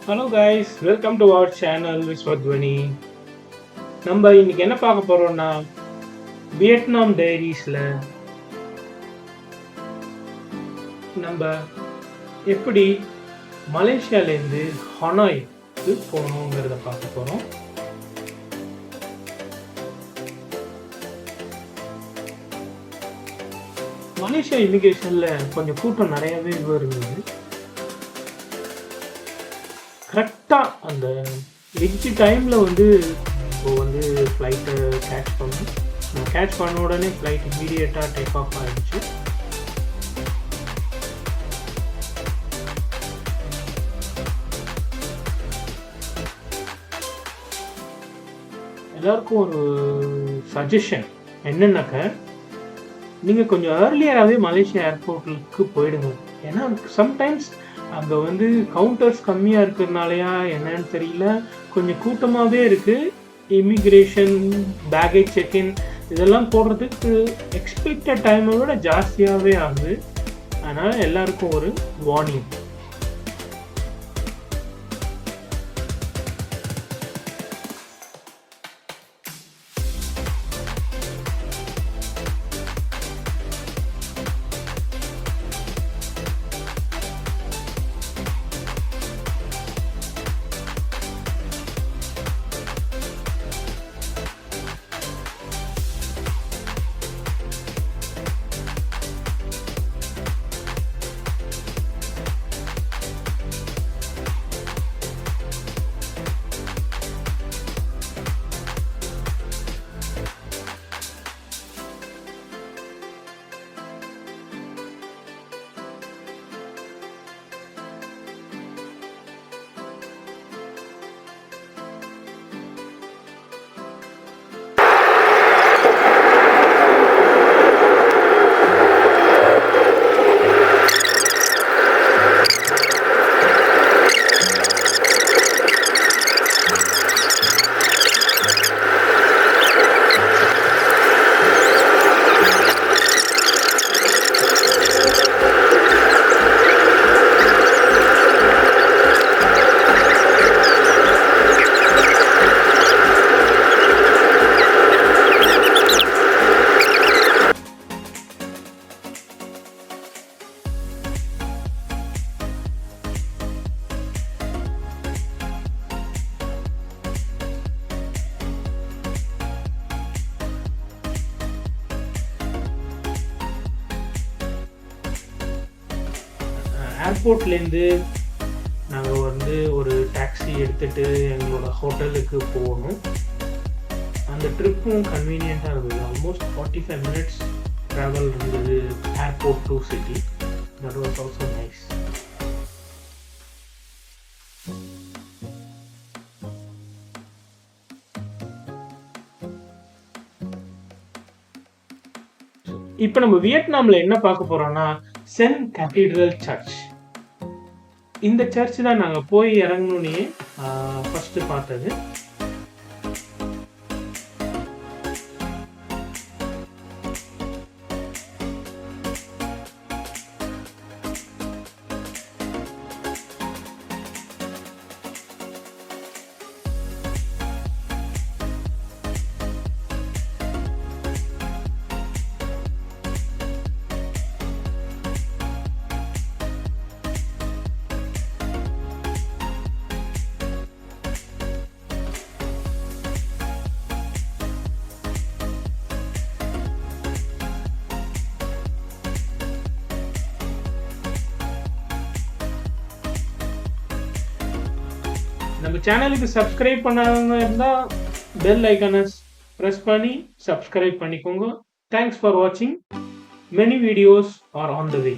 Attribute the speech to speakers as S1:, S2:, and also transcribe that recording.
S1: Hello guys, welcome to our channel Viswadwani. நம்ம இன்னைக்கு என்ன பார்க்க போறோம்னா வியட்நாம் டைரிஸ்ல நம்ம எப்படி மலேசியால இருந்து ஹனாய்க்கு போகணுங்கிறத பார்க்க போறோம். மலேசியா இமிகிரேஷன்ல கொஞ்சம் கூட்டம் நிறையவே இருந்தது. கரெக்டாக அந்த எட்ஜ் டைமில் இப்போ ஃப்ளைட்டை கேட்ச் பண்ணோம். கேட்ச் பண்ண உடனே ஃப்ளைட் இமீடியட்டாக டேக் ஆஃப் ஆகிடுச்சு. எல்லாருக்கும் ஒரு சஜஷன் என்னன்னாக்க, நீங்கள் கொஞ்சம் ஏர்லியராகவே மலேசியா ஏர்போர்ட்டுக்கு போயிடுங்க. ஏன்னா சம்டைம்ஸ் அங்கே கவுண்டர்ஸ் கம்மியாக இருக்கிறதுனாலயா என்னன்னு தெரியல, கொஞ்சம் கூட்டமாகவே இருக்குது. இமிக்ரேஷன், பேகேஜ் செக்இன் இதெல்லாம் போடுறதுக்கு எக்ஸ்பெக்டட் டைமை விட ஜாஸ்தியாகவே ஆகுது. அதனால் எல்லாருக்கும் ஒரு வார்னிங். ஏர்போர்ட்லேருந்து நாங்கள் ஒரு டாக்ஸி எடுத்துகிட்டு எங்களோட ஹோட்டலுக்கு போகணும். அந்த ட்ரிப்பும் கன்வீனியண்ட்டாக இருந்தது. ஆல்மோஸ்ட் 45 மினிட்ஸ் ட்ராவல் இருந்தது airport to city. That was also nice. இப்போ நம்ம வியட்நாமில் என்ன பார்க்க போகிறோம்னா சென்ட் கேத்தீட்ரல் சர்ச். இந்த சர்ச் தான் நாங்கள் போய் இறங்கணுன்னே ஃபஸ்ட்டு பார்த்தது. நம்ம சேனலுக்கு சப்ஸ்கிரைப் பண்ணாதவங்க இருந்தால் பெல் ஐக்கானை ப்ரெஸ் பண்ணி சப்ஸ்கிரைப் பண்ணிக்கோங்க. தேங்க்ஸ் ஃபார் வாட்சிங். Many videos are on the way.